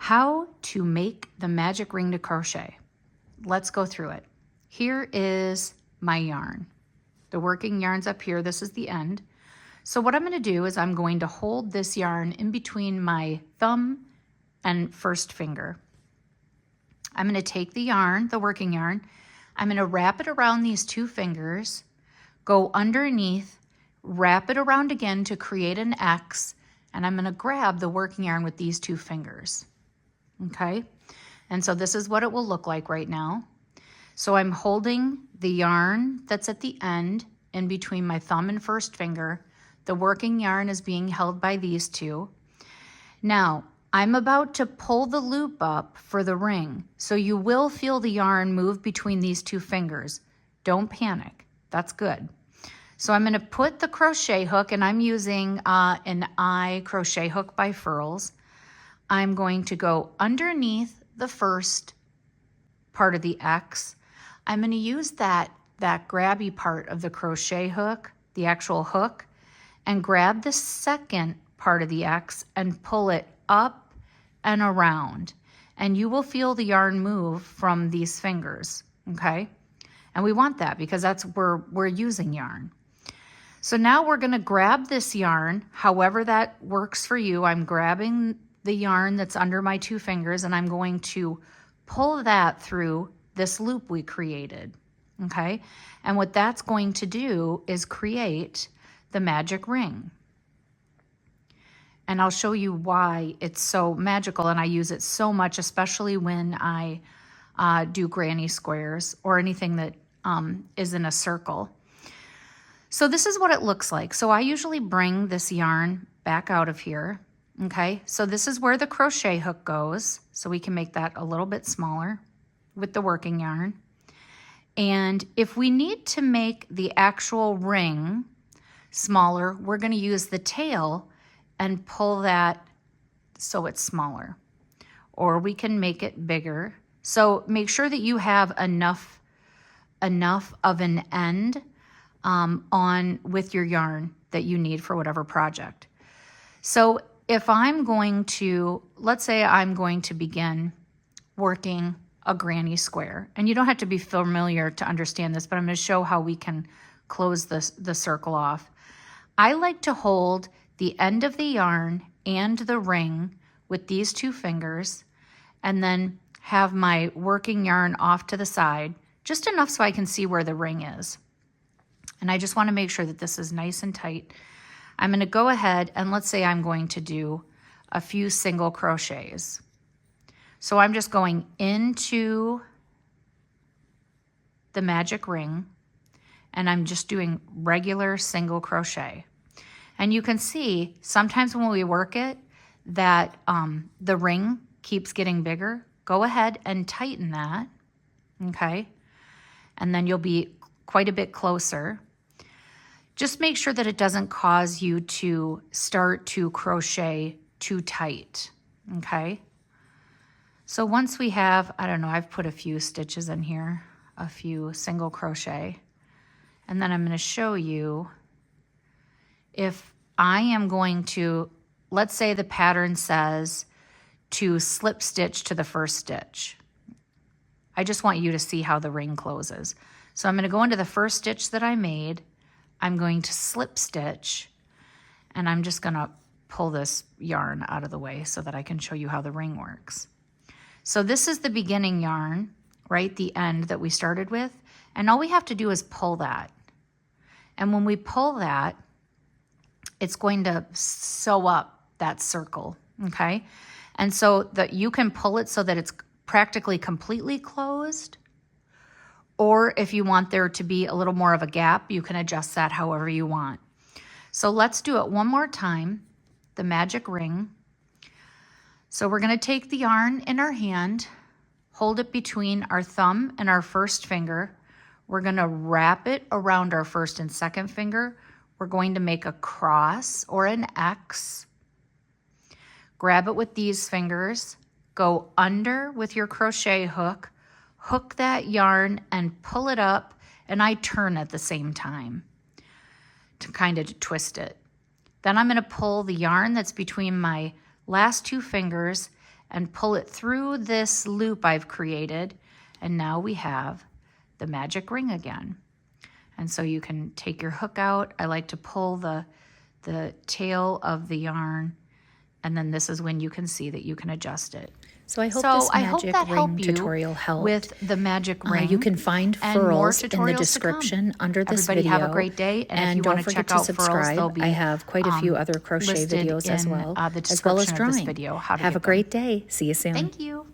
How to make the magic ring to crochet. Let's go through it. Here is my yarn. The working yarn's up here. This is the end. So what I'm going to do is I'm going to hold this yarn in between my thumb and first finger. I'm going to take the yarn, the working yarn, I'm going to wrap it around these two fingers, go underneath, wrap it around again to create an X, and I'm going to grab the working yarn with these two fingers. Okay, and so this is what it will look like right now. So I'm holding the yarn that's at the end in between my thumb and first finger. The working yarn is being held by these two. Now, I'm about to pull the loop up for the ring, so you will feel the yarn move between these two fingers. Don't panic, that's good. So I'm going to put the crochet hook, and I'm using an I crochet hook by Furls. I'm going to go underneath the first part of the X. I'm going to use that grabby part of the crochet hook, the actual hook, and grab the second part of the X and pull it up and around. And you will feel the yarn move from these fingers, okay? And we want that because that's where we're using yarn. So now we're going to grab this yarn, however that works for you. I'm grabbing the yarn that's under my two fingers, and I'm going to pull that through this loop we created, okay? And what that's going to do is create the magic ring. And I'll show you why it's so magical, and I use it so much, especially when I do granny squares or anything that is in a circle. So this is what it looks like. So I usually bring this yarn back out of here. Okay, so this is where the crochet hook goes. So we can make that a little bit smaller with the working yarn. And if we need to make the actual ring smaller, we're going to use the tail and pull that so it's smaller. Or we can make it bigger. So make sure that you have enough of an end on with your yarn that you need for whatever project. So if I'm going to, let's say I'm going to begin working a granny square, and you don't have to be familiar to understand this, but I'm going to show how we can close the circle off. I like to hold the end of the yarn and the ring with these two fingers, and then have my working yarn off to the side, just enough so I can see where the ring is. And I just want to make sure that this is nice and tight. I'm going to go ahead and let's say I'm going to do a few single crochets. So I'm just going into the magic ring, and I'm just doing regular single crochet. And you can see sometimes when we work it that the ring keeps getting bigger. Go ahead and tighten that, okay? And then you'll be quite a bit closer. Just make sure that it doesn't cause you to start to crochet too tight, okay? So once we have, I don't know, I've put a few stitches in here, a few single crochet, and then I'm going to show you if I am going to, let's say the pattern says to slip stitch to the first stitch. I just want you to see how the ring closes. So I'm going to go into the first stitch that I made. I'm going to slip stitch, and I'm just going to pull this yarn out of the way so that I can show you how the ring works. So this is the beginning yarn, right? The end that we started with. And all we have to do is pull that. And when we pull that, it's going to sew up that circle, okay? And so that you can pull it so that it's practically completely closed. Or if you want there to be a little more of a gap, you can adjust that however you want. So let's do it one more time, the magic ring. So we're going to take the yarn in our hand, hold it between our thumb and our first finger. We're going to wrap it around our first and second finger. We're going to make a cross or an X. Grab it with these fingers, go under with your crochet hook, hook that yarn and pull it up, and I turn at the same time to kind of twist it. Then I'm going to pull the yarn that's between my last two fingers, and pull it through this loop I've created. And now we have the magic ring again. And so you can take your hook out. I like to pull the tail of the yarn, and then this is when you can see that you can adjust it. So I hope this magic ring tutorial helped. With the magic ring. You can find Furls in the description under this Everybody video. Have a great day. And if you don't want to forget check out to subscribe. Furls, I have quite a few other crochet videos as well, the as well as description of drawing. this video, how to Have get a great day. See you soon. Thank you.